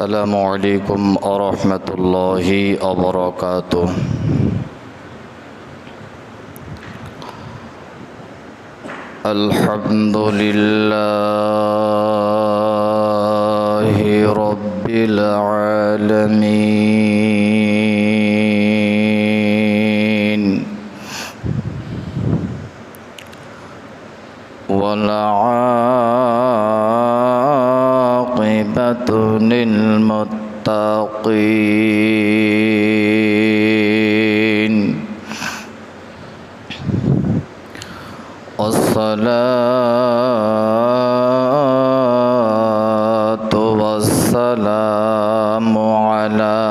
السلام عليكم ورحمة الله وبركاته. الحمد لله رب العالمين، والعاقبة للمتقين، والصلاة والسلام على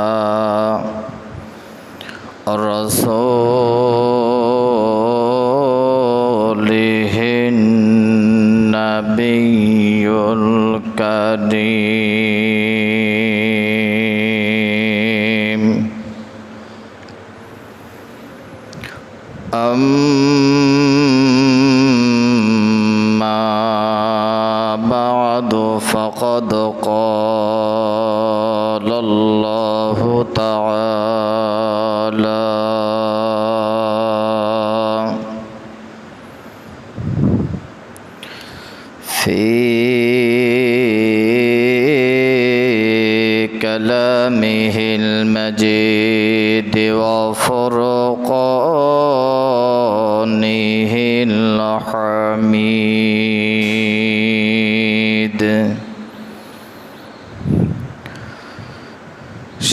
رسوله النبي الكريم. أما بعد فقد قال الله تعالى: في كلامه المجيد وفرقانه الحميد।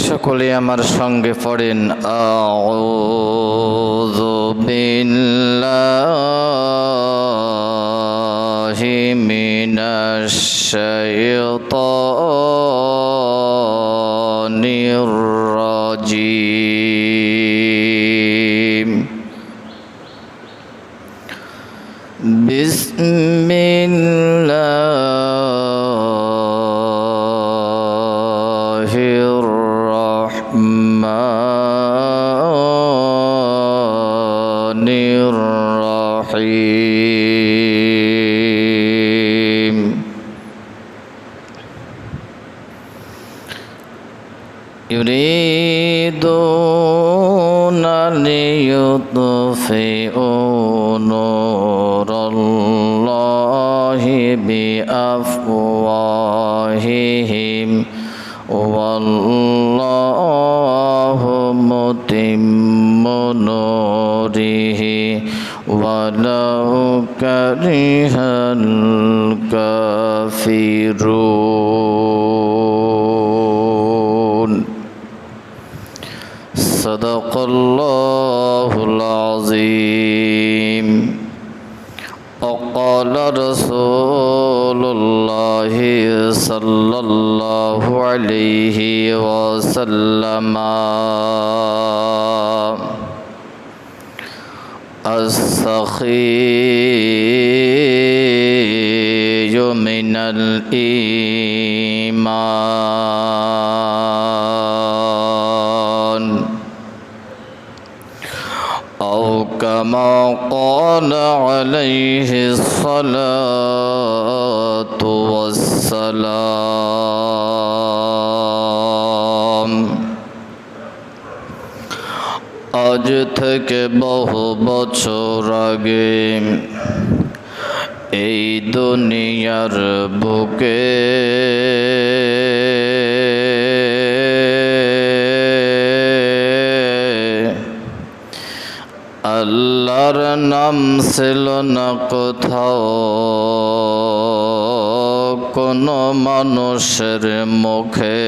সকলে আমার সঙ্গে পড়েন আউযু বিল্লাহি মিনাশ শাইতানির রাজীম। বিসমিল্লাহির রহমানির রহিম। ইউরিদুনা লিয়ুতফিউ নূরাল্লাহি বিআফওয়াহিহিম ওয়াল্লাহু মুতিম্মু নূরিহি ওয়ালাউ কারিহাল কাফিরুন। সাদাকাল্লাহুল আযীম। وقال رسول الله صلى الله عليه وسلم: السخي من الإيمان، أو كما قال عليه الصلاة والسلام। আজ থেকে বহু বছর আগে এই দুনিয়ার বুকে আল্লাহর নাম ছিল না কোথাও কোনো মানুষের মুখে।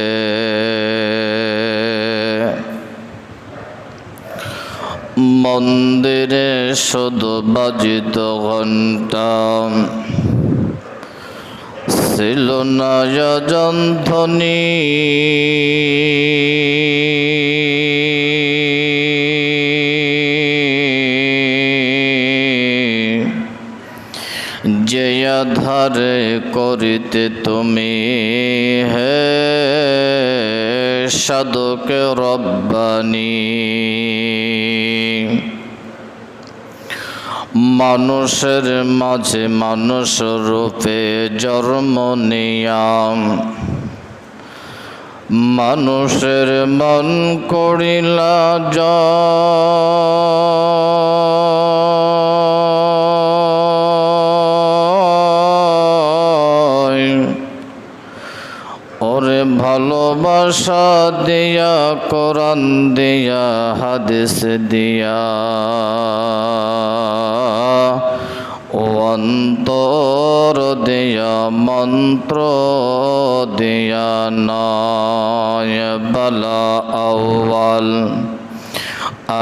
মন্দিরে শুধু বাজিত ঘণ্টা, ছিল না যজন ধ্বনি। যে আধারে করিতে তুমি হে সাধক রব্বানি, মানুষের মাঝে মানুষ রূপে জন্ম নিয়াম মানুষের মন করিলা জয়, ওরে ভালোবাসা দিয়া কোরআন দিয়া হাদিস দিয়া ও অন্তর দিয়া মন্ত্র দিয়া নয় বালা আউয়াল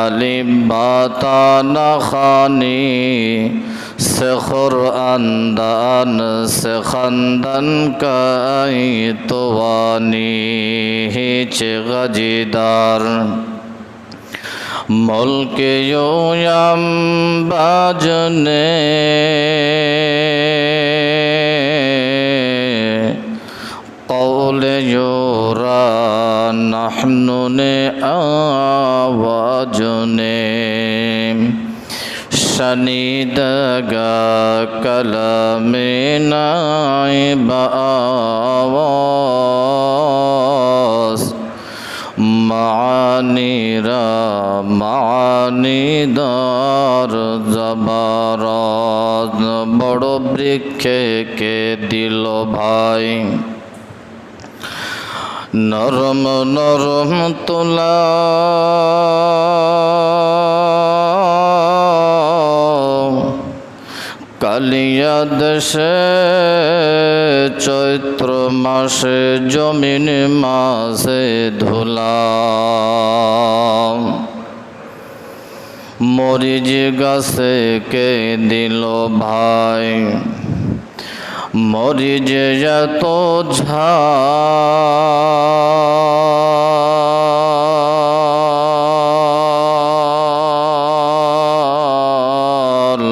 আলিফ বা তা না খানি से क़ुरआन से ख़ंदन काई तवानी हिच गजीदार मुल्क योयम बाजने कौल योरा नहनु ने आवाजने शनीदगा कलमे नाइब आवाज़ मानीरा मानीदार जबरात बड़ो बृक्षे के दिलो भाई नरम नरम तुला कालिया देशे चैत्र मासे जमीन मासे धुला मरिच गाছে के दिलो भाई मरिच এত ঝাল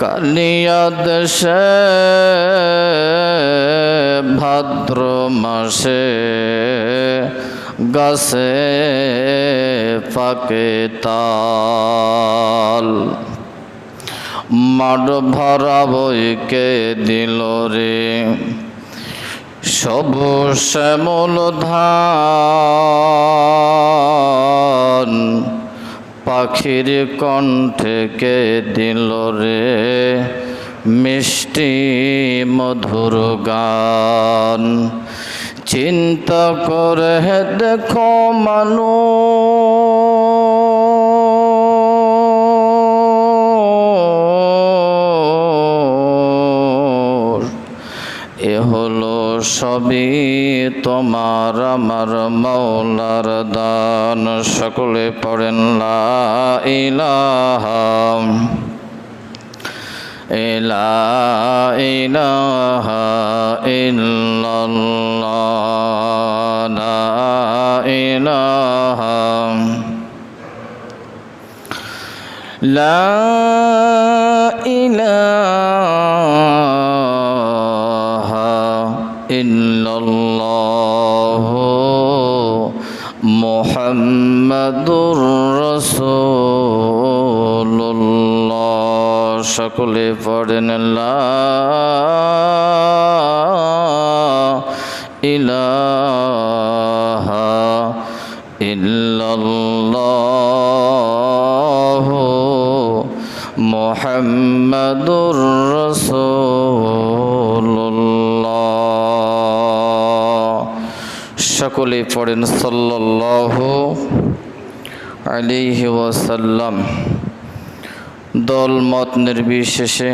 কালিয়া দেশে ভাদ্র মাসে গাছে পাকে তাল মাড ভরা বইকে দিল রে সবুজ শ্যামল ধান পাখির কণ্ঠে কে দিল রে মিষ্টি মধুর গান চিন্তা করে দেখো মানুষ এ হলো সবই তোমার আমার মৌলার দান সকলে পড়েন লা ইলাহা ইলাহা ইল্লাল্লাহ লা ইলাহা লা ইলাহা ইল্লাল্লাহ মুহাম্মাদুর রাসূলুল্লাহ সকলে পড়েন লা ইলাহা ইল্লাল্লাহ মুহাম্মাদুর রাসূলুল্লাহ সকলে পড়েন সাল্লাল্লাহু আলাইহি ওয়াসাল্লাম। দল মত নির্বিশেষে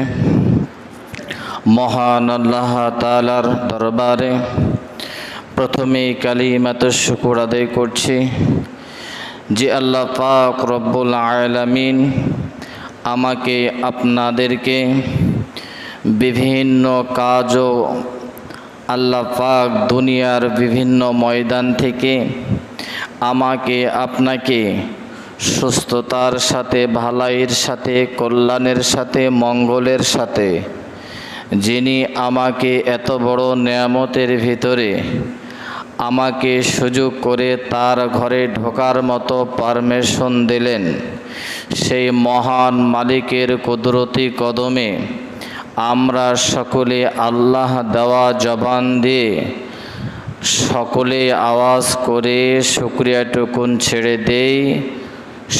মহান আল্লাহ তাআলার দরবারে প্রথমে কালিমাতুশ শুকর আদায় করছি যে আল্লাহ পাক রব্বুল আলামিন আমাকে আপনাদেরকে বিভিন্ন কাজও আল্লাহ পাক দুনিয়ার বিভিন্ন ময়দান থেকে আমাকে আপনাকে সুস্থতার সাথে ভালাইয়ের সাথে কল্যাণের সাথে মঙ্গলের সাথে যিনি আমাকে এত বড় নেয়ামতের ভিতরে আমাকে সুযোগ করে তার ঘরে ঢোকার মতো পারমিশন দিলেন, সেই মহান মালিকের কুদরতি কদমে আমরা সকলে আল্লাহ দেওয়া জবান দিয়ে সকলে আওয়াজ করে শুকরিয়াটুকুন ছেড়ে দেই।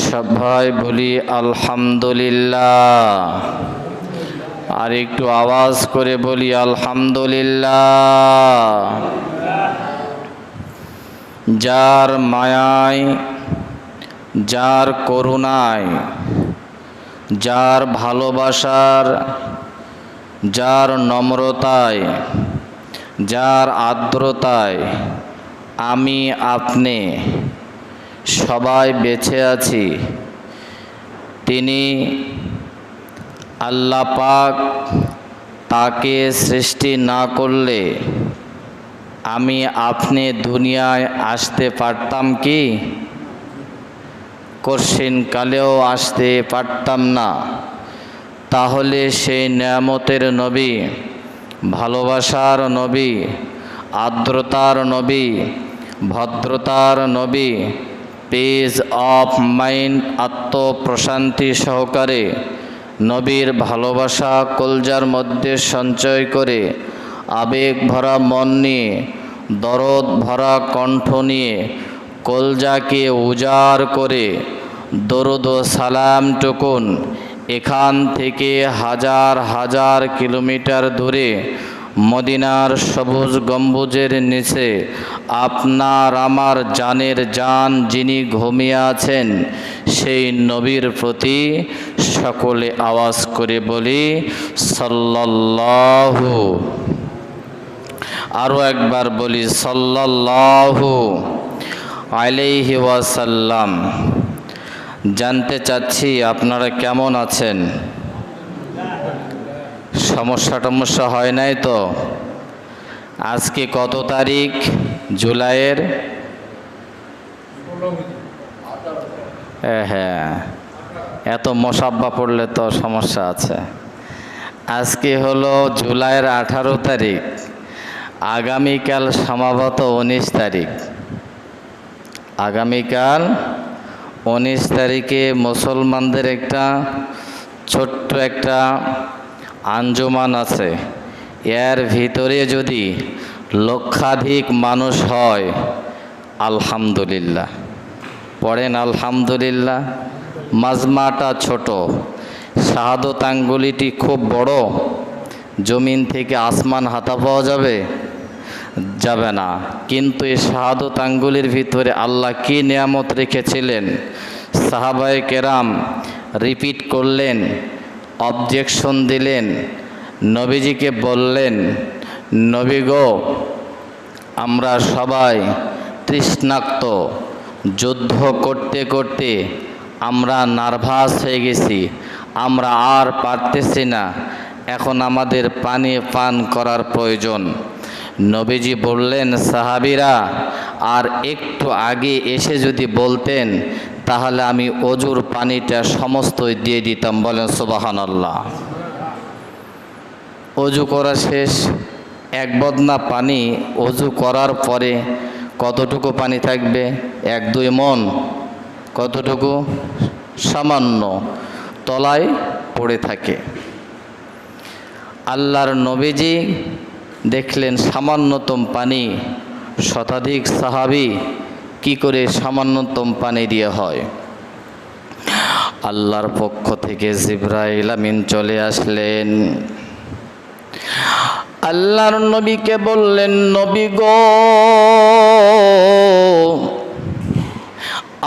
সবাই বলি আলহামদুলিল্লাহ। আর একটু আওয়াজ করে বলি আলহামদুলিল্লাহ। যার মায়ায়, যার করুণায়, যার ভালোবাসার, যার নম্রতায়, যার আর্দ্রতায় আমি আপনি সবাই বেঁচে আছি, তিনি আল্লাহ পাক। তাকে সৃষ্টি না করলে আমি আপনি দুনিয়ায় আসতে পারতাম কি? কঠিন কালেও আসতে পারতাম না। তাহলে সেই নেয়ামতের নবী, ভালোবাসার নবী, আর্দ্রতার নবী, ভদ্রতার নবী, পিস অফ মাইন্ড, আত্মপ্রশান্তি সহকারে নবীর ভালোবাসা কলজার মধ্যে সঞ্চয় করে আবেগ ভরা মন নিয়ে, দরদ ভরা কণ্ঠ নিয়ে, কলজাকে উজাড় করে দরুদ ও সালাম টুকুন এখান থেকে হাজার হাজার কিলোমিটার দূরে মদিনার সবুজ গম্বুজের নিচে আপনার আমার জানের জান যিনি ঘুমিয়ে আছেন সেই নবীর প্রতি সকলে আওয়াজ করে বলি সাল্লাল্লাহু। আরও একবার বলি সাল্লাল্লাহু আলাইহি ওয়াসাল্লাম। জানতে চাচ্ছি আপনারা কেমন আছেন? সমস্যা হয় নাই তো? আজকে কত তারিখ? জুলাইয়ের হ্যাঁ, এত মশাব্বা পড়লে তো সমস্যা আছে। আজকে হলো জুলাইয়ের 18 তারিখ। আগামীকাল সম্ভবত 19 তারিখ। আগামীকাল 19 তারিখে মুসলমানদের একটা ছোট্ট একটা আঞ্জুমান আছে। এর ভিতরে যদি লক্ষাধিক মানুষ হয়, আলহামদুলিল্লাহ পড়েন আলহামদুলিল্লাহ। মাজমাটা ছোট, শাহাদত আঙ্গুলিটি খুব বড়। জমিন থেকে আসমান হাতা পাওয়া যাবে? যাবে না। কিন্তু এই শাহাদত আঙ্গুলির ভিতরে আল্লাহ কি নিয়ামত রেখেছিলেন, সাহাবায়ে কেরাম রিপিট করলেন, অবজেকশন দিলেন, নবীজিকে বললেন, নবী গো, আমরা সবাই তৃষ্ণাক্ত, যুদ্ধ করতে করতে আমরা নার্ভাস হয়ে গেছি, আমরা আর পারতেছি না, এখন আমাদের পানি পান করার প্রয়োজন। নবীজি বললেন, সাহাবীরা আর একটু আগে এসে যদি বলতেন তাহলে আমি অজুর পানিটা সমস্তই দিয়ে দিতাম। বলেন সুবহানাল্লাহ। অজু করা শেষ, এক বদনা পানি অজু করার পরে কতটুকু পানি থাকবে? 1-2 মণ। কতটুকু? সামান্য, তলায় পড়ে থাকে। আল্লাহর নবীজি দেখলেন সামান্যতম পানি, শতাধিক সাহাবী কি করে সামান্যতম পানি দিয়ে হয়। আল্লাহর পক্ষ থেকে জিবরাইল আমিন চলে আসলেন, আল্লাহর নবীকে বললেন, নবী গো,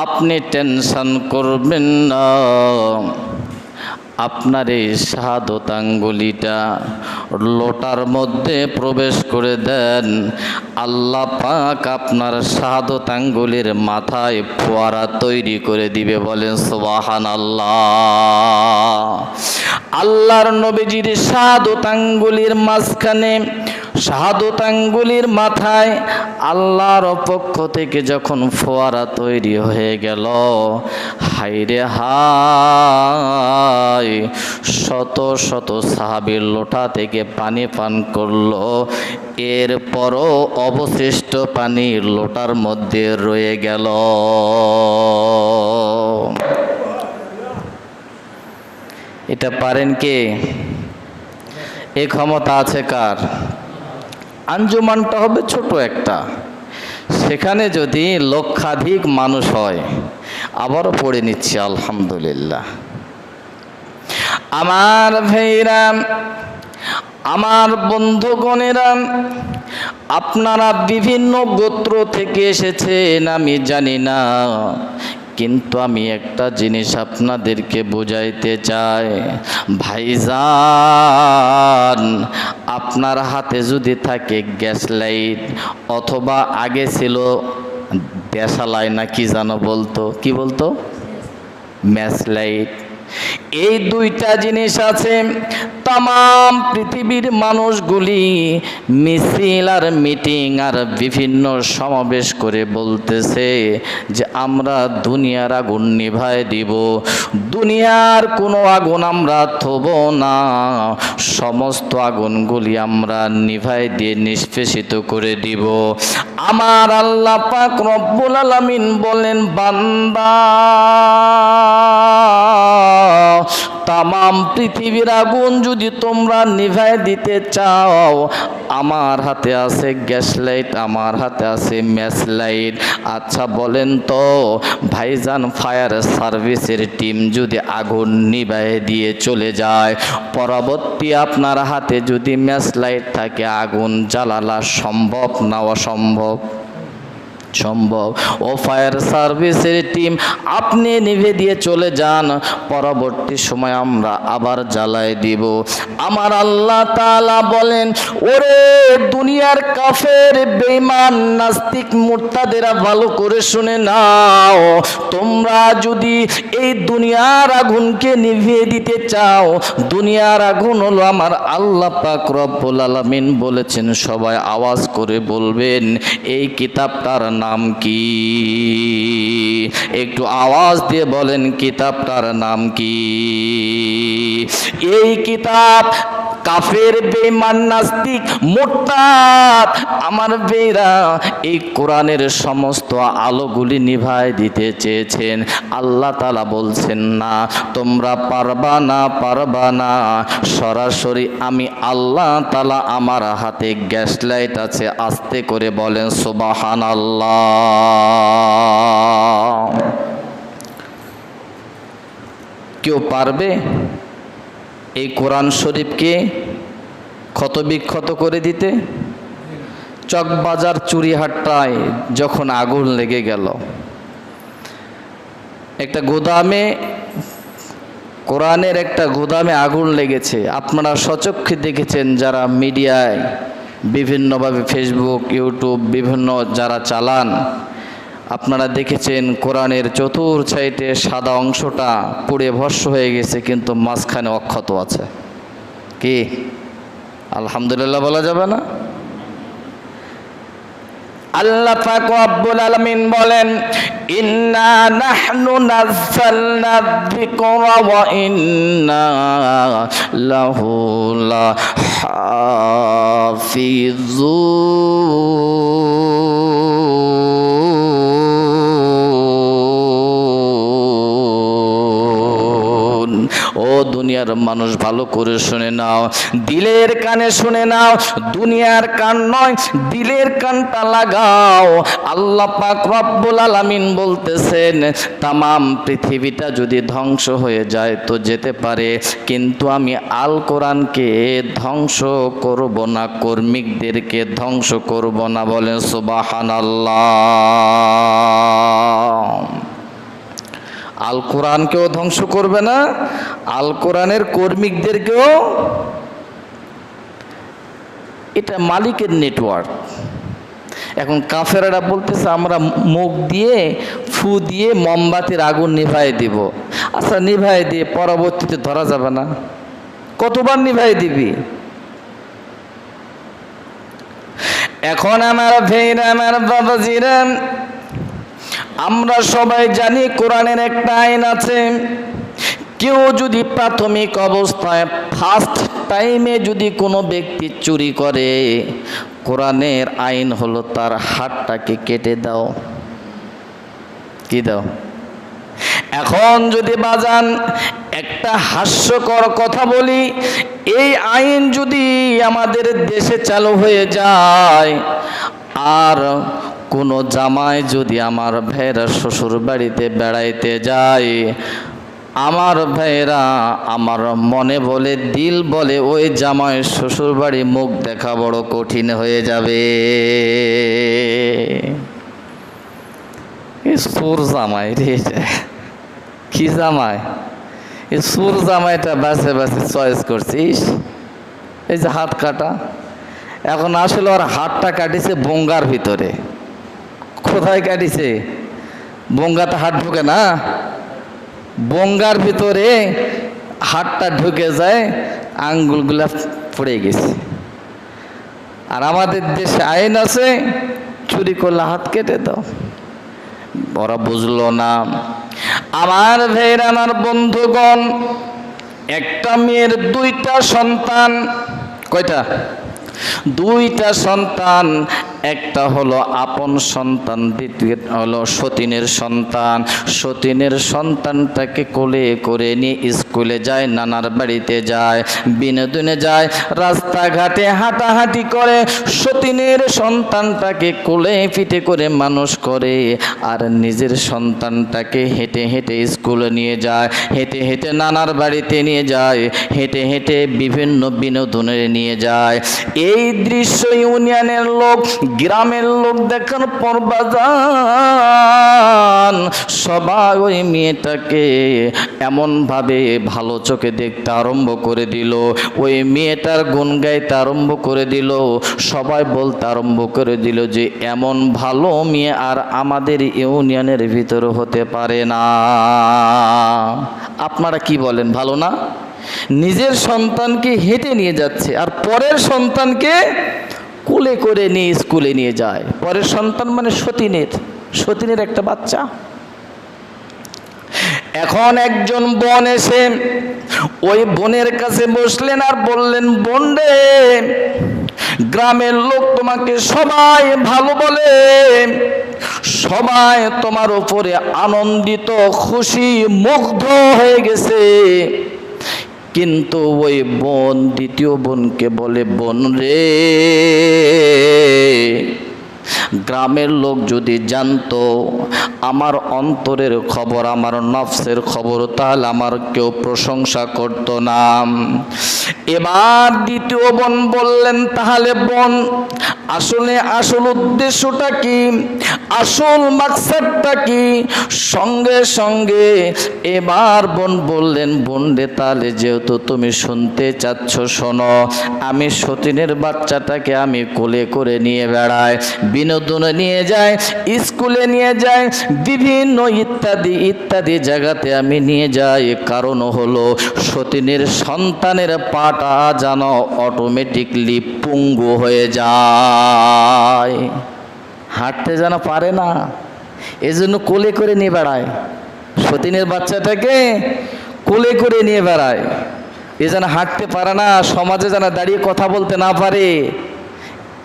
আপনি টেনশন করবেন না, আপনার এই শাহাদত আঙ্গুলিটা লোটার মধ্যে প্রবেশ করে দেন, আল্লাহ পাক আপনার শাহাদত আঙ্গুলির মাথায় ফোয়ারা তৈরি করে দিবে। বলেন সুবহানাল্লাহ। আল্লাহর নবীজির শাহাদত আঙ্গুলির মাঝখানে, শাহাদত আঙ্গুলির মাথায় আল্লাহর পক্ষ থেকে যখন ফোয়ারা তৈরি হয়ে গেল, হায়রে হায়, শত শত সাহাবীর লোটা থেকে পানি পান করলো, এরপরও অবশিষ্ট পানি লোটার মধ্যে রয়ে গেল। এটা পারেন কে? এ ক্ষমতা আছে কার? আঞ্জুমানটা হবে ছোট একটা, সেখানে যদি লক্ষাধিক মানুষ হয়, আবারও পড়ে নিচ্ছি আলহামদুলিল্লাহ। আমার ভাইরা, আমার বন্ধুগণেরা, আপনারা বিভিন্ন গোত্র থেকে এসেছেন আমি জানি না, কিন্তু আমি একটা জিনিস আপনাদেরকে বুঝাইতে চাই। ভাইজান, আপনার হাতে যদি থাকে গ্যাস লাইট, অথবা আগে ছিল দেশালাই না কি জানো বলতো, কি বলতো, ম্যাচ লাইট, এই দুইটা জিনিস আছে। তাম পৃথিবীর মানুষগুলি মিছিল আর মিটিং আর বিভিন্ন সমাবেশ করে বলতেছে যে আমরা দুনিয়ার আগুন নিভায় দিব, দুনিয়ার কোনো আগুন আমরা থব না, সমস্ত আগুনগুলি আমরা নিভায় দিয়ে নিষ্পেষিত করে দিব। আমার আল্লাহ পাক রব্বুল আলামিন বলেন, বান্দা, তামাম পৃথিবীর আগুন যদি তোমরা নিভায় দিতে চাও, আমার হাতে আছে গ্যাস লাইট, আমার হাতে আছে ম্যাচ লাইট। আচ্ছা বলেন তো ভাইজান, ফায়ার সার্ভিসের টিম যদি আগুন নিভায় দিয়ে চলে যায়, পরবর্তী আপনার হাতে যদি ম্যাচ লাইট থাকে, আগুন জ্বালালা সম্ভব না অসম্ভব? সম্ভব। ও ফায়ার সার্ভিসের টিম, আপনি নিভে দিয়ে চলে যান, পরবর্তী সময় আমরা আবার জ্বালায় দিব। আমার আল্লাহ তাআলা বলেন, ওরে দুনিয়ার কাফের বেঈমান নাস্তিক মুরতাদেরা, ভালো করে শুনে নাও, তোমরা যদি এই দুনিয়ার আগুনকে নিভিয়ে দিতে চাও, দুনিয়ার আগুন হলো আমার আল্লাহ পাক রব্বুল আলামিন বলেছেন, সবাই আওয়াজ করে বলবেন এই কিতাবটার নাম কি? একটু আওয়াজ দিয়ে বলেন কিতাবটার নাম কি? এই কিতাব কাফের বেঈমান নাস্তিক মুরতাদ আমার বেরা এই কোরআনের সমস্ত আলোগুলি নিভায় দিতে চেয়েছেন। আল্লাহ তাআলা বলছেন না তোমরা পারবা না, পারবা না, সরাসরি আমি আল্লাহ তাআলা আমার হাতে গ্যাস লাইট আছে, আস্তে করে বলেন সুবহানাল্লাহ। কেউ পারবে এই কোরআন শরীফকে ক্ষত বিক্ষত করে দিতে? চকবাজার চুরিহাট্টায় যখন আগুন লেগে গেল, একটা গোদামে, কোরআনের একটা গোদামে আগুন লেগেছে, আপনারা সচক্ষে দেখেছেন যারা মিডিয়ায় বিভিন্নভাবে ফেসবুক, ইউটিউব বিভিন্ন যারা চালান, আপনারা দেখেছেন কোরআনের চতুর্থ সাইডে সাদা অংশটা পুড়ে ভস্ম হয়ে গেছে, কিন্তু মাঝখানে অক্ষত আছে। কি আলহামদুলিল্লাহ বলা যাবে না? আল্লাহ পাক রব্বুল আলামিন বলেন, ইন্না নাহনু নাযালনা যিকরা ওয়া ইন্না লাহু লাহাফিজুন। ও দুনিয়ার মানুষ ভালো করে শুনে নাও, দিলের কানে শুনে নাও, দুনিয়ার কান নয়, দিলের কানটা লাগাও। আল্লাহ পাক রব্বুল আলামিন বলতেছেন, তামাম পৃথিবীটা যদি ধ্বংস হয়ে যায় তো যেতে পারে, কিন্তু আমি আল কোরআনকে ধ্বংস করব না, কর্মীদেরকে ধ্বংস করব না। বলেন সুবহানাল্লাহ। আল কোরআনকেও ধ্বংস করবে না, আল কোরআনের কর্মীদেরকেও। এটা মালিকের নেটওয়ার্ক। এখন কাফেররা বলতেছে আমরা মুখ দিয়ে ফু দিয়ে মোমবাতির আগুন নিভাই দিব। আচ্ছা নিভাই দিয়ে পরবর্তীতে ধরা যাবে না? কতবার নিভাই দিবি? এখন আমার ভাইরা, আমার বাবাজিরা, আমরা সবাই জানি কোরআনের একটা আইন আছে। কেউ যদি প্রাথমিক অবস্থায় ফার্স্ট টাইমে যদি কোনো ব্যক্তি চুরি করে, কোরআনের আইন হলো তার হাতটাকে কেটে দাও। কি দাও? এখন যদি বাজান একটা হাস্যকর কথা বলি, এই আইন যদি আমাদের দেশে চালু হয়ে যায়, আর কোনো জামাই যদি আমার ভাইরা শ্বশুর বাড়িতে বেড়াইতে যায়, আমার ভাইরা আমার মনে বলে, দিল বলে, ওই জামাই শ্বশুর বাড়ি মুখ দেখা বড় কঠিন হয়ে যাবে। এই সুর জামাই রে, কি জামাই? এই সুর জামাইটা বাসে বাসে চয়েস করছিস। এই যে হাত কাটা, এখন আসলে ওর হাতটা কাটিছে বঙ্গার ভিতরে। কোথায় কাটিছে? বঙ্গাতে হাত ঢুকে না, বঙ্গার ভিতরে হাতটা ঢুকে যায়, আঙ্গুলগুলা পড়ে গেছে। আর আমাদের দেশে আইন আছে, চুরি করলে হাত কেটে দাও। ওরা বুঝলো না। আমার ভাইরা, আমার বন্ধুগণ, একটা মেয়ের দুইটা সন্তান। কয়টা? দুইটা সন্তান। একটা হলো আপন সন্তান, দ্বিতীয় হলো সতীনের সন্তান। সতীনের সন্তানটাকে কোলে করে নিয়ে স্কুলে যায়, নানার বাড়িতে যায়, বিনোদনে যায়, রাস্তাঘাটে হাঁটাহাঁটি করে। সতীনের সন্তানটাকে কোলে পিঠে করে মানুষ করে, আর নিজের সন্তানটাকে হেঁটে হেঁটে স্কুলে নিয়ে যায়, হেঁটে হেঁটে নানার বাড়িতে নিয়ে যায়, হেঁটে হেঁটে বিভিন্ন বিনোদনে নিয়ে যায়। এই দৃশ্য ইউনিয়নের লোক, গ্রামের লোক দেখার পর বাজান সবাই ওই মেয়েটাকে এমনভাবে ভালো চোখে দেখতে আরম্ভ করে দিল, ওই মেয়েটার গুণ গাইতে আরম্ভ করে দিল। সবাই বলতে আরম্ভ করে দিল যে এমন ভালো মেয়ে আর আমাদের ইউনিয়নের ভিতরে হতে পারে না। আপনারা কি বলেন, ভালো না? নিজের সন্তানকে হেঁটে নিয়ে যাচ্ছে, আর পরের সন্তানকে কোলে করে নিয়ে স্কুলে নিয়ে যায়। পরের সন্তান মানে সতীনের একটা বাচ্চা। এখন একজন বোন এসে ওই বোনের কাছে বসলেন আর বললেন, বোন রে, গ্রামের লোক তোমাকে সবাই ভালো বলে, সবাই তোমার উপরে আনন্দিত, খুশি, মুগ্ধ হয়ে গেছে। কিন্তু ওই বোন দ্বিতীয় বোনকে বলে, বোন রে, গ্রামের লোক যদি জানতো আমার অন্তরের খবর, আমার নফসের খবর, তাহলে আমার কেউ প্রশংসা করত না। এবার দ্বিতীয় বোন বললেন, তাহলে বোন আসলে আসল উদ্দেশ্যটা কি, আসল মাকসাদটা কি? সঙ্গে সঙ্গে এবার বোন বললেন, বোন রে, তাহলে যেহেতু তুমি শুনতে চাচ্ছ, শোনো। আমি সতীনের বাচ্চাটাকে আমি কোলে করে নিয়ে বেড়াই, বিনোদনে নিয়ে যায়, স্কুলে নিয়ে যায়, বিভিন্ন ইত্যাদি ইত্যাদি জায়গাতে আমি নিয়ে যাই। কারণ হলো সতীনের সন্তানের পাটা যেন অটোমেটিকলি পঙ্গু হয়ে যায়, হাঁটতে যেন পারে না, এজন্য কোলে করে নিয়ে বেড়ায়। সতীনের বাচ্চাটাকে কোলে করে নিয়ে বেড়ায়, এ যেন হাঁটতে পারে না, সমাজে যেন দাঁড়িয়ে কথা বলতে না পারে।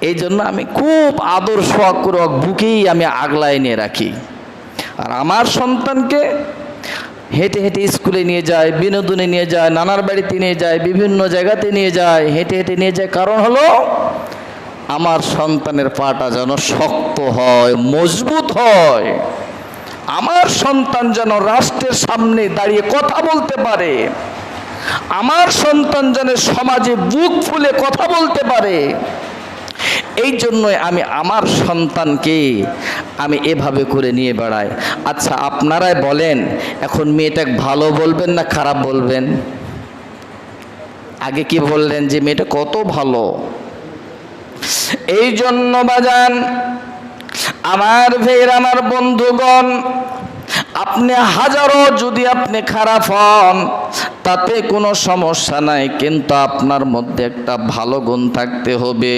এই জন্য আমি খুব আদর শোয়া করে বুকেই আমি আগলায় নিয়ে রাখি। আর আমার সন্তানকে হেঁটে হেঁটে স্কুলে নিয়ে যায়, বিনোদনে নিয়ে যায়, নানার বাড়িতে নিয়ে যায়, বিভিন্ন জায়গাতে নিয়ে যায়, হেঁটে হেঁটে নিয়ে যায়। কারণ হলো আমার সন্তানের পাটা যেন শক্ত হয়, মজবুত হয়, আমার সন্তান যেন রাষ্ট্রের সামনে দাঁড়িয়ে কথা বলতে পারে, আমার সন্তান যেন সমাজে বুক ফুলে কথা বলতে পারে। এই জন্যই আমি আমার সন্তানকে আমি এভাবে করে নিয়ে বেড়াই। আচ্ছা, আপনারাই বলেন, এখন মেয়েটাকে ভালো বলবেন না খারাপ বলবেন? আগে কি বললেন যে মেয়েটা কত ভালো। এই জন্য বাজান আমার ভাইয়ের, আমার বন্ধুগণ, আপনি হাজারো যদি আপনি খারাপ হন তাতে কোনো সমস্যা নাই, কিন্তু আপনার মধ্যে একটা ভালো গুণ থাকতে হবে।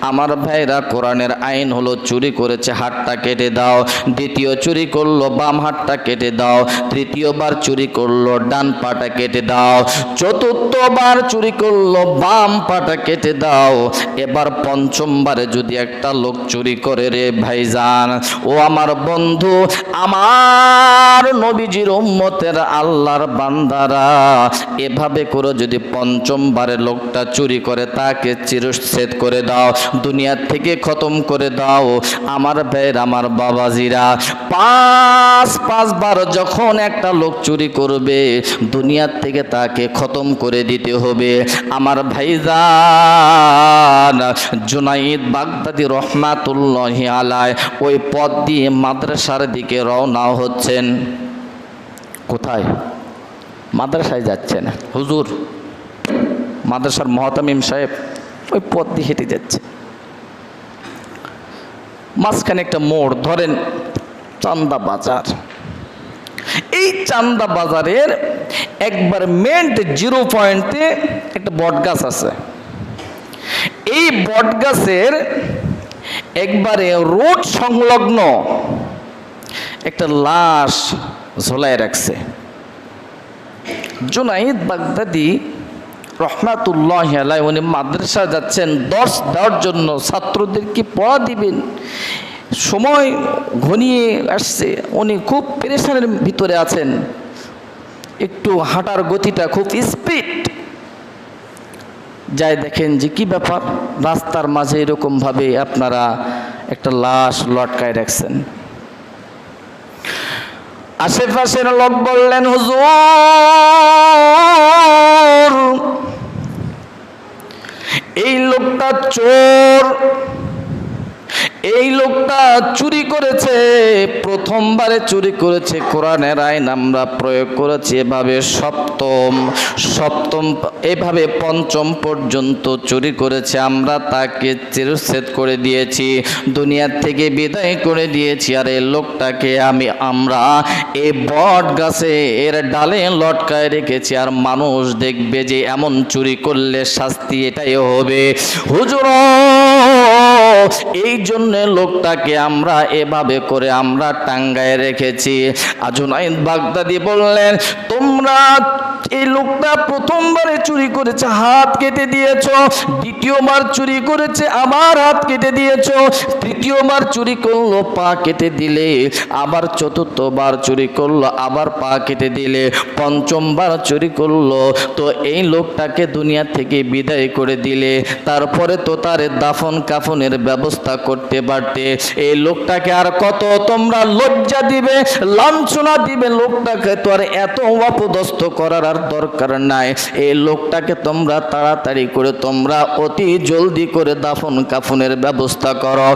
আমার ভাইরা, কোরআনের আইন হলো চুরি করেছে হাতটা কেটে দাও, দ্বিতীয় চুরি করলো বাম হাতটা কেটে দাও, তৃতীয়বার চুরি করলো ডান পাটা কেটে দাও, চতুর্থবার চুরি করলো বাম পাটা কেটে দাও। এবার পঞ্চমবারে যদি একটা লোক চুরি করে রে ভাইজান, ও আমার বন্ধু, আমার নবীজির উম্মতের আল্লাহর বান্দারা, এভাবে করে যদি পঞ্চমবারে লোকটা চুরি করে তাকে চিরচ্ছেদ করে দাও, দুনিয়ার থেকে খতম করে দাও। আমার ভাইয়ের, আমার বাবাজিরা, পাঁচবার যখন একটা লোক চুরি করবে দুনিয়ার থেকে তাকে খতম করে দিতে হবে। আমার ভাইজান জুনাইদ বাগদাদি রহমাতুল্লাহি আলাইহি ওই পথ দিয়ে মাদ্রাসার দিকে রওনা হচ্ছেন। কোথায়? মাদ্রাসায় যাচ্ছেন। হুজুর, মাদ্রাসার মহতামিম সাহেব ওই পথ দিয়ে হেঁটে যাচ্ছে। মাঝখানে একটা মোড় ধরেন, চান্দা বাজার। এই চান্দা বাজারের একবার মেন 0 পয়েন্টে একটা বট গাছ আছে। এই বট গাছের একবারে রোড সংলগ্ন একটা লাশ ঝোলায় রাখছে। জুনাইদ বাগদাদি রহমাতুল্লাহি আলাইহি উনি মাদ্রাসা যাচ্ছেন দর্স দেওয়ার জন্য, ছাত্রদেরকে পড়া দিবেন। সময় ঘনিয়ে আসছে, উনি খুব পেরেশানের ভিতরে আছেন, একটু হাঁটার গতিটা খুব স্পিড। যাই দেখেন যে কি ব্যাপার, রাস্তার মাঝে এরকমভাবে আপনারা একটা লাশ লটকায় রাখছেন। আশেপাশের লোক বললেন, হুজুর এই লোকটা চোর, এই লোকটা চুরি করেছে, প্রথমবারে চুরি করেছে। কোরআনের আইন আমরা প্রয়োগ করেছি এভাবে সপ্তম এভাবে পঞ্চম পর্যন্ত চুরি করেছে। আমরা তাকে চিরচ্ছেদ করে দিয়েছি, দুনিয়ার থেকে বিদায় করে দিয়েছি। আর এই লোকটাকে আমরা এই বট গাছে এর ডালে লটকায় রেখেছি। আর মানুষ দেখবে যে এমন চুরি করলে শাস্তি এটাই হবে। হুজুর, এই জন্য লোকটাকে আমরা এভাবে করে আমরা টাঙ্গায় রেখেছি। জুনাইদ বাগদাদি বললেন, তোমরা এই লোকটা প্রথমবারে চুরি করেছে, হাত কেটে দিয়েছো। দ্বিতীয়বার চুরি করেছে, আবার হাত কেটে দিয়েছো। তৃতীয়বার চুরি করলো, পা কেটে দিলে। আবার চতুর্থবার চুরি করলো, আবার পা কেটে দিলে। পঞ্চমবার চুরি করলো, তো এই লোকটাকে দুনিয়া থেকে বিদায় করে দিলে। তারপরে তো তার দাফন কাফনের ব্যবস্থা করতে পারতে। এই লোকটাকে আর কত তোমরা লজ্জা দিবে, লাঞ্ছনা দিবে? লোকটাকে তো আর এত অপদস্থ করার আর দরকার নাই। এই লোকটাকে তোমরা তাড়াতাড়ি করে তোমরা অতি জলদি করে দাফন কাফনের ব্যবস্থা করো।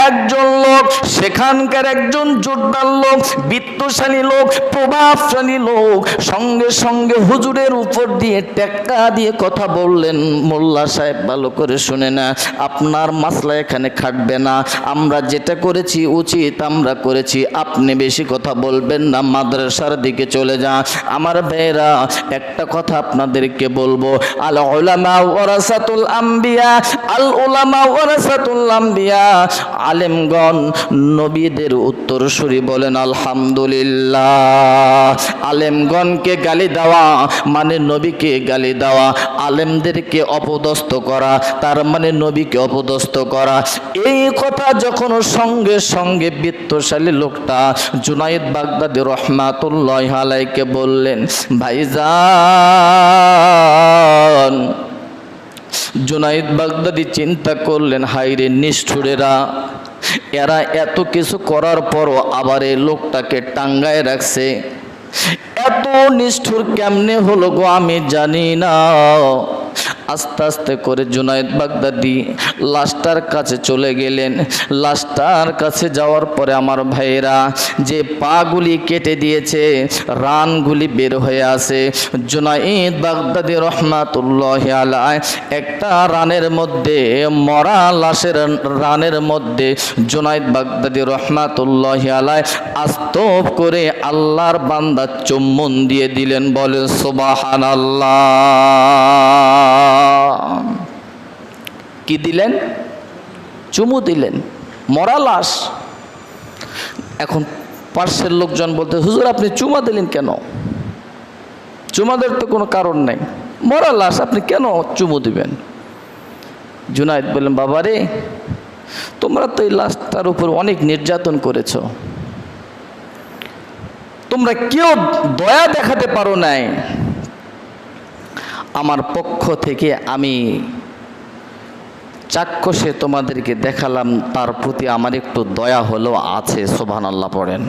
একজন লোক, সেখানকার একজন জোরদার লোক, বিত্তশালী লোক, প্রভাবশালী লোক, সঙ্গে সঙ্গে হুজুরের উপর দিয়ে টেক্কা দিয়ে কথা বললেন, মোল্লা সাহেব ভালো করে শুনে না, আপনার মাসলা এখানে খাটবে না। আমরা যেটা করেছি উচিত আমরা করেছি, আপনি বেশি কথা বলবেন না, মাদ্রাসার দিকে চলে যান। আমার ভাইরা, একটা কথা আপনাদেরকে বলবো, আল উলামা ওয়ারাসাতুল আম্বিয়া, আল উলামা ওয়ারাসাতুল আম্বিয়া। আলেমগণ নবীদের উত্তরসূরি, বলেন আলহামদুলিল্লাহ। আলেমগণকে গালি দেওয়া মানে নবীকে গালি দেওয়া, আলেমদেরকে অপদস্থ করা তার মানে নবীকে অপদস্থ করা। এই কথা যখন সঙ্গে সঙ্গে বিত্তশালী লোকটা জুনাইদ বাগদাদি রহমাতুল্লাহি আলাইহিকে বললেন, ভাইজান। জুনাইদ বাগদাদি চিন্তা করলেন, হায়রে নিষ্ঠুরেরা, এরা এত কিছু করার পরও আবার এই লোকটাকে টাঙ্গায় রাখছে। এত নিষ্ঠুর কেমনে হলো গো আমি জানি না। আস্তে আস্তে করে জুনাইদ বাগদাদি লাশটার কাছে চলে গেলেন। লাশটার কাছে যাওয়ার পরে আমার ভাইয়েরা, যে পাগুলি কেটে দিয়েছে, রানগুলি বের হয়ে আসে। জুনাইদ বাগদাদি রহমাতুল্লাহি আলাইহি একটা রানের মধ্যে, মরা লাশের রানের মধ্যে জুনাইদ বাগদাদি রহমাতুল্লাহি আলাইহি আস্তব করে আল্লাহর বান্দা চুম্বন দিয়ে দিলেন। বলেন সুবহানাল্লাহ। কি দিলেন? চুমু দিলেন, মরা লাশ। এখন পার্শ্বের লোকজন বলতে, হুজুর আপনি চুমা দিলেন কেন? চুমাদের তো কোনো কারণ নাই, মরা লাশ আপনি কেন চুমু দিবেন? জুনাইদ বললেন, বাবারে, তোমরা তো এই লাশটার উপর অনেক নির্যাতন করেছ, তোমরা কেউ দয়া দেখাতে পারো নাই। আমার পক্ষ থেকে আমি চাক্ষুষে তোমাদেরকে দেখালাম, তার প্রতি আমার একটু দয়া হলেও আছে। সুবহানাল্লাহ পড়েন,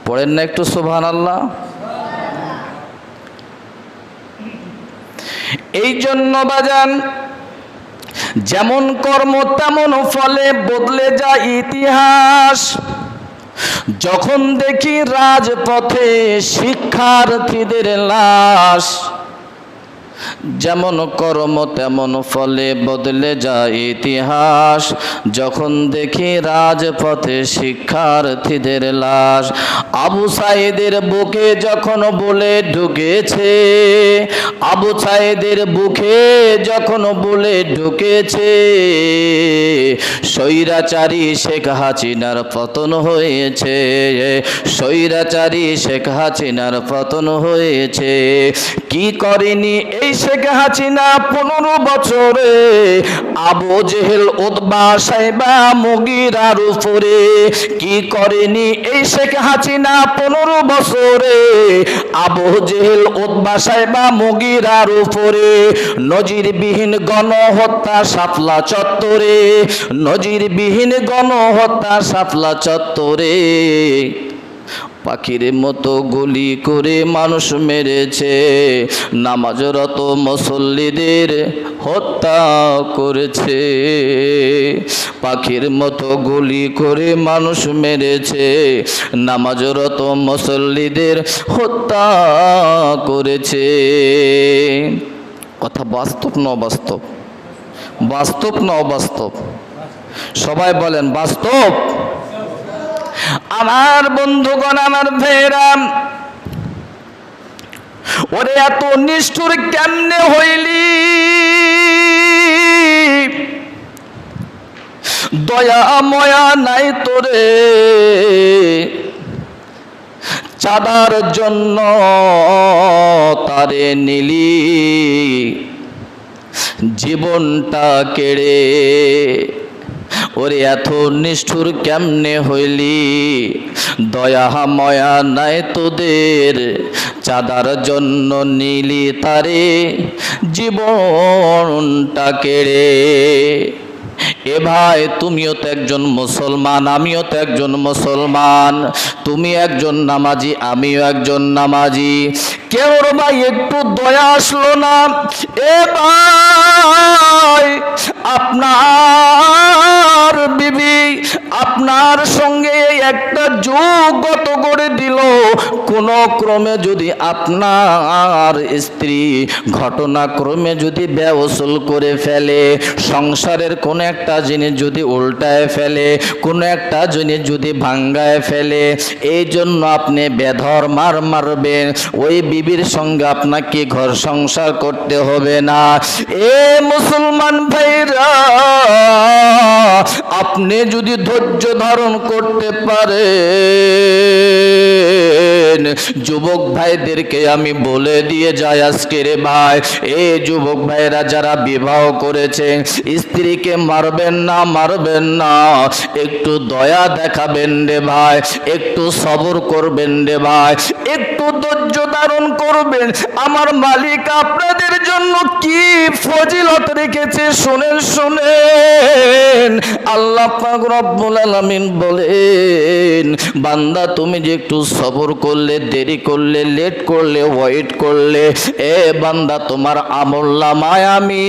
পড়েন না একটু সুবহানাল্লাহ। এই জন্য বাজান, যেমন কর্ম তেমন ফলে বদলে যায় ইতিহাস। যখন দেখি রাজপথে শিক্ষার্থীদের লাশ, যেমন কর্ম তেমন ফলে বদলে যায় ইতিহাস। যখন দেখি রাজপথে শিক্ষার্থীদের লাশ, আবু সাঈদের বুকে যখন বলে ঢুকেছে, আবু সাঈদের বুকে যখন বলে ঢুকেছে, স্বৈরাচারী শেখ হাসিনার পতন হয়েছে, স্বৈরাচারী শেখ হাসিনার পতন হয়েছে। কি করেনি এই শেখ হাসিনা 15 বছরে? আবু জেহেল উতবা সাইবা মুগিরার উপরে। কি করেনি এই শেখ হাসিনা 15 বছরে? আবু জেহেল উতবা সাইবা মুগিরার উপরে। নজিরবিহীন গণহত্যা শাপলা চত্বরে, নজিরবিহীন গণহত্যা শাপলা চত্বরে। পাখির মতো গুলি করে মানুষ মেরেছে, নামাজরত মুসল্লিদের হত্যা করেছে। পাখির মতো গুলি করে মানুষ মেরেছে, নামাজরত মুসল্লিদের হত্যা করেছে। কথা বাস্তব না অবাস্তব? বাস্তব না অবাস্তব? সবাই বলেন বাস্তব। আমার বন্ধুগণ, আমার ভাইরা, ওরে এত নিষ্ঠুর কেমনে হইলি? দয়া ময়া নাই তোরে, চাঁদার জন্য তারে নিলি জীবনটা কেড়ে। ওরে এত নিষ্ঠুর কেমনে হইলি? দয়া ময়া নাই তোদের, চাঁদার জন্য নিলি তারে জীবনটা কেড়ে। এ ভাই, তুমিও তো একজন মুসলমান, আমিও তো একজন মুসলমান। তুমি একজন নামাজি, আমিও একজন নামাজি। কেউ ভাই একটু দয়া আসলো না? এ ভাই, আপনার বিবি আপনার সঙ্গে একটা যুগ গত করে দিল, কোন ক্রমে যদি আপনার স্ত্রী ঘটনাক্রমে যদি ব্যবসল করে ফেলে, সংসারের কোন একটা জিনিস যদি উল্টায় ফেলে, কোন একটা জিনিস যদি ভাঙ্গায় ফেলে, এই জন্য আপনি বেধর মার মারবেন, ওই বিবির সঙ্গে আপনাকে ঘর সংসার করতে হবে না। এ মুসলমান ভাইরা, আপনি যদি ধৈর্য ধারণ করতে পারেন, যুবক ভাইদেরকে আমি বলে দিয়ে যাই আজকে রে ভাই, এই যুবক ভাইরা যারা বিবাহ করেছেন, স্ত্রীকে মারবেন না, মারবেন না, একটু দয়া দেখাবেন রে ভাই, একটু সবর করবেন রে ভাই, একটু ধৈর্য ধারণ করবেন। আমার মালিক আপনাদের জন্য কি ফজিলত রেখেছে শুনেন, শুনেন। আল্লাহ পাক রব্বুল আলামিন বলেন, বান্দা তুমি যে একটু সবর করলে, দেরি করলে, লেট করলে, ওয়েট করলে, এ বান্দা তোমার আমলনামায় আমি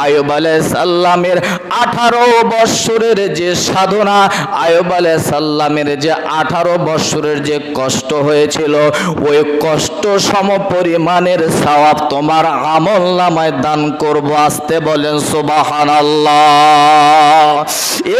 আইয়ুব আলাইহিস সালামের 18 বৎসরের যে সাধনা, আইয়ুব আলাইহিস সালামের যে 18 বৎসরের যে কষ্ট হয়েছিল, ওই কষ্ট সম পরিমাণের সওয়াব তোমার আমলনামায় দান করব। আসতে বলেন সুবহানাল্লাহ।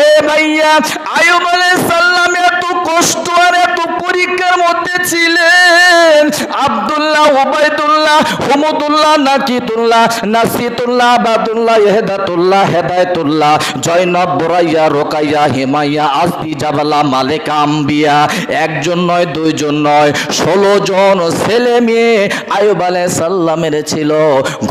এ ভাইয়া, আইয়ুব আলাইহিস সালাম এত কষ্ট আর এত পরীক্ষার মধ্যে ছিলেন। আব্দুল্লাহ, উবাইদুল্লাহ, হুমুদুল্লাহ, নাকিতুল্লাহ, নাসিতুল্লাহ, আবাদুল্লাহ, ইহদাতুল্লাহ, হেদায়েতুল্লাহ, জয়নব, বুরাইয়া, রোকাইয়া, হিমাইয়া, আসদি, জাবালা, মালিক, আম্বিয়া, একজন নয়, দুইজন নয়, 16 জন ছেলে মেয়ে আইয়ুব আলাইহিস সালামের ছিল।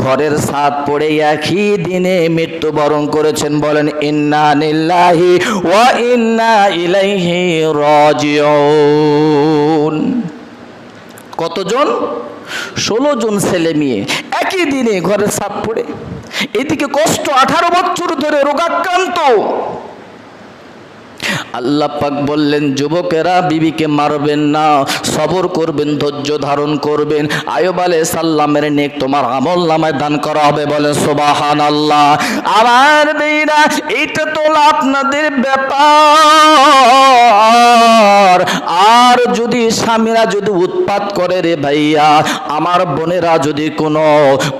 ঘরের ছাদ পড়ে একই দিনে মৃত্যুবরণ করেছেন। বলেন ইন্না লিল্লাহি ওয়া ইন্না ইলাইহি রাজিউন। কতজন? 16 জন ছেলে মেয়ে একই দিনে ঘরের ছাদ পড়ে, এদিকে কষ্ট, 18 বছর ধরে রোগাক্রান্ত। আল্লাহ পাক বললেন, যুবকেরা বিবিকে মারবেন না, সবর করবেন, ধৈর্য ধারণ করবেন। আয়ুব আলাইহিস সালামের নেক তোমার আমলনামায় দান করা হবে। বলেন সুবহানাল্লাহ। আমার মেয়েরা, এইটা তো আপনাদের ব্যাপার। আর যদি স্বামীরা যদি উৎপাত করে রে ভাইয়া, আমার বোনেরা যদি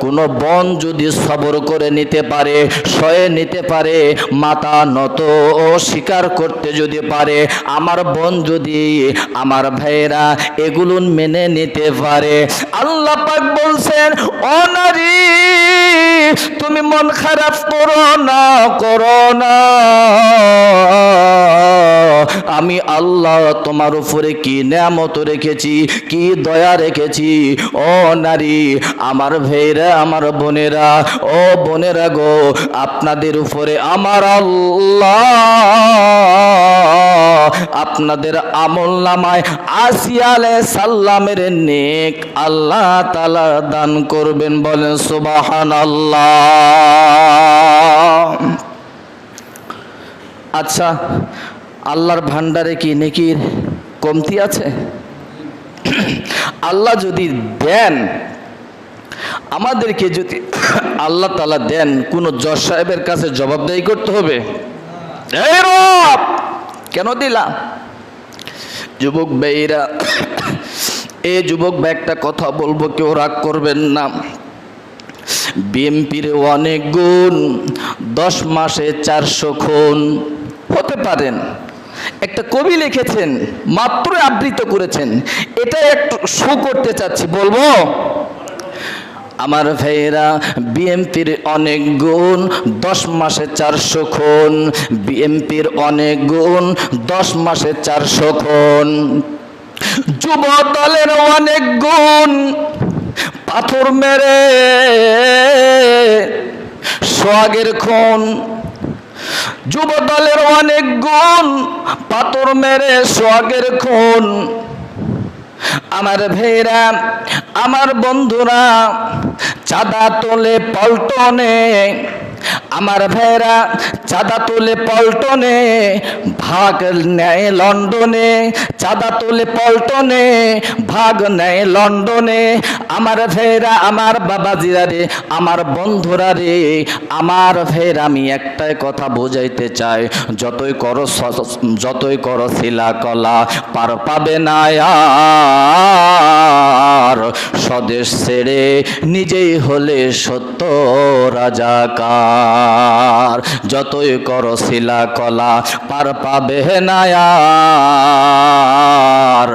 কোনো বোন যদি সবর করে নিতে পারে, সয়ে নিতে পারে, মাথা নত ও স্বীকার করতে যদি পারে, আমার বোন যদি, আমার ভাইরা এগুলো মেনে নিতে পারে, আল্লাহ পাক বলছেন, ও নারী তুমি মন খারাপ করো না। আমি আল্লাহ তোমার উপরে কি নেয়ামত রেখেছি, কি দয়া রেখেছি। ও নারী, আমার ভাইরা, আমার বোনেরা, ও বোনেরা গো, আপনাদের উপরে আমার আল্লাহ আপনাদের আমলনামায় আসিয়া আলাইহিস সালামের নেক আল্লাহ তাআলা দান করবেন। বলেন সুবহানাল্লাহ। আচ্ছা, আল্লাহর ভান্ডারে কি নেকির কমতি আছে? আল্লাহ যদি দেন, আমাদেরকে যদি আল্লাহ তাআলা দেন, কোনো জজ সাহেবের কাছে জবাবদাহি করতে হবে? এই রব কেন দিলাম? যুবক ভাইরা, এই যুবক ভাই একটা কথা বলবো, কেউ রাগ করবেন না। বিএমপির অনেক গুণ, 10 মাসে 400 খুন হতে পারেন। একটা কবি লিখেছেন, মাত্র আবৃত্তি করেছেন, এটা একটু শো করতে চাচ্ছি, বলবো? আমার ভাইয়েরা, বিএমপির অনেক গুণ, 10 মাসে 400 খুন। বিএমপির অনেক গুণ, 10 মাসে 400 খুন। যুব দলের অনেক গুণ, পাথর মেরে সোহাগের খুন। যুব দলের অনেক গুণ, পাথর মেরে সোহাগের খুন। আমার ভাইরা, আমার বন্ধুরা, চাঁদা তোলে পল্টনে, আমার ভাইরা চাঁদা তোলে পল্টনে, ভাগ নেয় লন্ডনে। চাঁদা তোলে পল্টনে, ভাগ নেয় লন্ডনে। আমার ভাইরা, আমার বাবাজিরা রে, আমার বন্ধুরা রে, আমার ভাইরা, আমি একটাই কথা বোঝাইতে চাই, যতই করো শিলা কলা, পার পাবে না আর। স্বদেশ ছেড়ে নিজেই হলে সত্য রাজাকার। যতই করো শিলা কলা, পার পাবে না আর।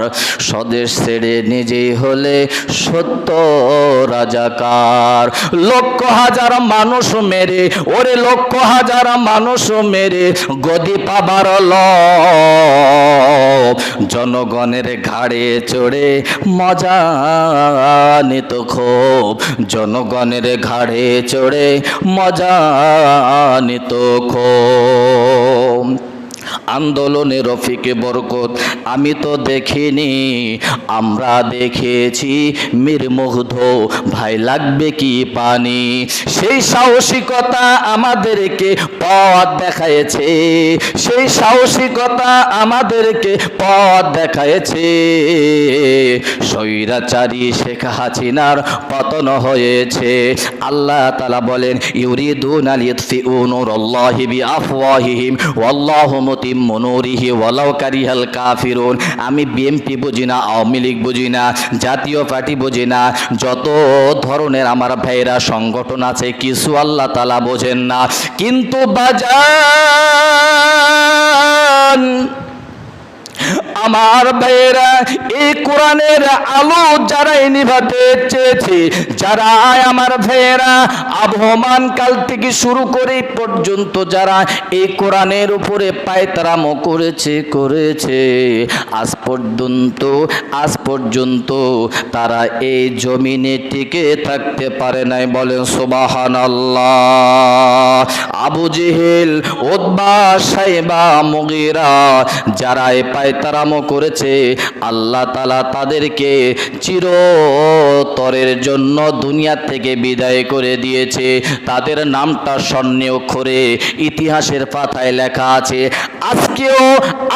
স্বদেশ ছেড়ে নিজেই হলে সত্য রাজাকার। লক্ষ হাজার মানুষ মেরে, ওরে লক্ষ হাজার মানুষ মেরে গদি পাবার লোভ, জনগণের ঘাড়ে চড়ে মজা নিত খুব। জনগণের ঘাড়ে চড়ে মজা নিত খুব। আন্দোলনে রফিকে বরকত আমি তো দেখিনি, আমরা দেখেছি মীর মুগ্ধ ভাই লাগবে কি পানি। সেই সাহসিকতা আমাদেরকে পথ দেখায়েছে, সেই সাহসিকতা আমাদেরকে পথ দেখায়েছে। স্বৈরাচারী শেখ হাসিনার পতন হয়েছে। আল্লাহ তাআলা বলেন, ইউরিদুনা লিয়ুতফিউ নূরাল্লাহি বিআফওয়াহিহিম ওয়াল্লাহু মুতিম্মু নূরিহি ওয়ালাউ কারিহাল কাফিরুন। আমি বিএনপি বুঝি না, আওয়ামী লীগ বুঝি না, জাতীয় পার্টি বুঝি না, যত ধরনের আমার ভাইরা সংগঠন আছে, কিছু আল্লাহ তাআলা বোঝেন না। কিন্তু বাজান, আমার ভাইয়েরা, এই কোরআনের আলো যারা নিভাতে চেয়েছে, যারা আমার ভাইয়েরা আবহমান কাল থেকে শুরু করে পর্যন্ত যারা এই কোরআনের উপরে পায়তারামো করেছে, আজ পর্যন্ত তারা এই জমিনে টিকে থাকতে পারে নাই। বলেন সুবহানাল্লাহ। আবু জেহেল, উতবা, সাইবা, মুগীরা যারা এই পায়তারামো কামও করেছে, আল্লাহ তাআলা তাদেরকে চিরতরের জন্য দুনিয়া থেকে বিদায় করে দিয়েছে। তাদের নামটা স্বর্ণীয় অক্ষরে ইতিহাসের পাতায় লেখা আছে।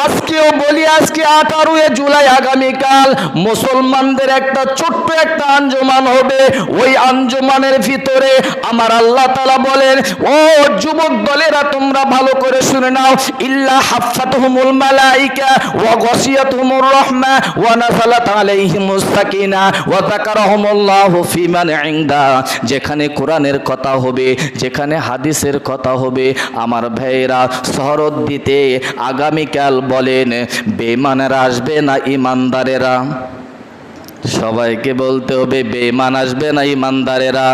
আজকেও বলি, আজকে 18 জুলাই আগামীকাল মুসলমানদের একটা ছোট্ট একটা আঞ্জুমান হবে। ওই আঞ্জুমানের ভিতরে আমার আল্লাহ তাআলা বলেন, ও যুবক দলেরা তোমরা ভালো করে শুনে নাও, ইল্লা হাফাতুহুমুল মালাইকা ওয়া গাশিয়াতুহুমুর রাহমা ওয়া নাযালাত আলাইহিমুস সাকিনা ওয়া যাকারাহুমুল্লাহু ফিমান ইনদা। যেখানে কোরআনের কথা হবে, যেখানে হাদিসের কথা হবে, আমার ভাইয়েরা শহরত দিতে আগামীকাল বলেন বেঈমানেরা আসবে না ইমানদারেরা? সবাইকে বলতে হবে বেঈমান আসবে না ইমানদারেরা?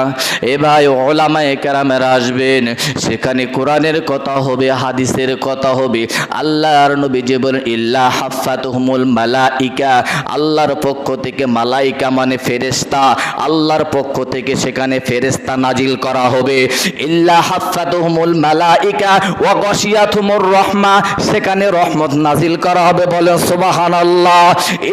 এ ভাই উলামায়ে কেরামেরা আসবেন, সেখানে কোরআনের কথা হবে, হাদিসের কথা হবে। আল্লাহর নবী যে বলেন ইল্লা হাফাতুহুমুল মালাইকা, আল্লাহর পক্ষ থেকে মালাইকা মানে ফেরেশতা, আল্লাহর পক্ষ থেকে সেখানে ফেরেশতা নাজিল করা হবে। ইল্লা হাফাতুহুমুল মালাইকা ওয়া গাশিয়াতুহুমুর রাহমা, সেখানে রহমত নাজিল করা হবে। বলেন সুবহানাল্লাহ।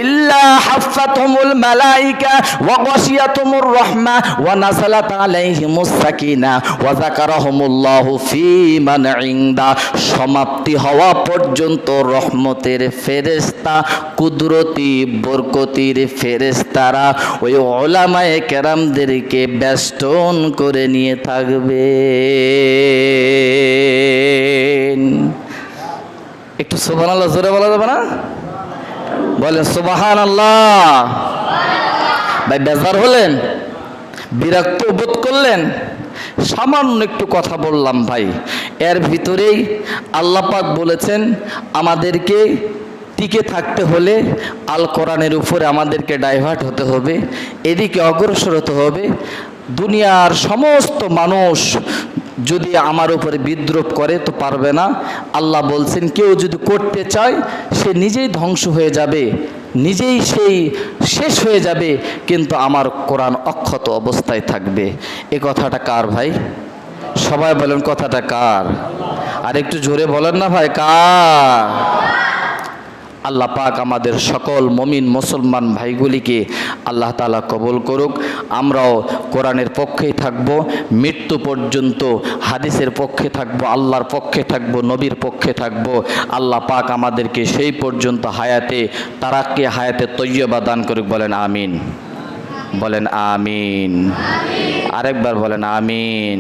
ইল্লা হাফাতুহুমুল মালাইকা ওয়া গাশিয়াতুহুমুর রাহমা ওয়া নাযালাত আলাইহিমুস সাকিনা ওয়া যাকারাহুমুল্লাহু ফি মান ইনদা। সমাপ্তি হওয়া পর্যন্ত রহমতের ফেরেশতা, কুদরতি বরকতির ফেরেশতারা ওই উলামায়ে কেরামদেরকে বেষ্টন করে নিয়ে থাকবে। একটু সুবহানাল্লাহ জোরে বলা যাবে না? বলেন সুবহানাল্লাহ। ভাই বেজার হলেন, বিরক্ত বোধ করলেন? সামান্য একটু কথা বললাম ভাই, এর ভিতরেই আল্লাহ পাক বলেছেন আমাদেরকে টিকে থাকতে হলে আল কোরআনের উপরে আমাদেরকে ডাইভার্ট হতে হবে, এদিকে অগ্রসর হতে হবে। দুনিয়ার সমস্ত মানুষ যদি আমার উপরে বিদ্রোহ করে তো পারবে না। আল্লাহ বলছেন কেউ যদি করতে চায় সে নিজেই ধ্বংস হয়ে যাবে, নিজেই সেই শেষ হয়ে যাবে, কিন্তু আমার কোরআন অক্ষত অবস্থায় থাকবে। এ কথাটা কার ভাই? সবাই বলেন কথাটা কার? আর একটু জোরে বলেন না ভাই, কার? আল্লাহ পাক আমাদের সকল মুমিন মুসলমান ভাইগুলিকে আল্লাহ তাআলা কবুল করুক। আমরাও কোরআনের পক্ষেই থাকব, মৃত্যু পর্যন্ত হাদিসের পক্ষে থাকব, আল্লাহর পক্ষে থাকব, নবীর পক্ষে থাকব। আল্লাহ পাক আমাদেরকে সেই পর্যন্ত হায়াতে তারাক্কি, হায়াতে তৈয়বা দান করুক। বলেন আমিন, বলেন আমিন, আরেকবার বলেন আমিন।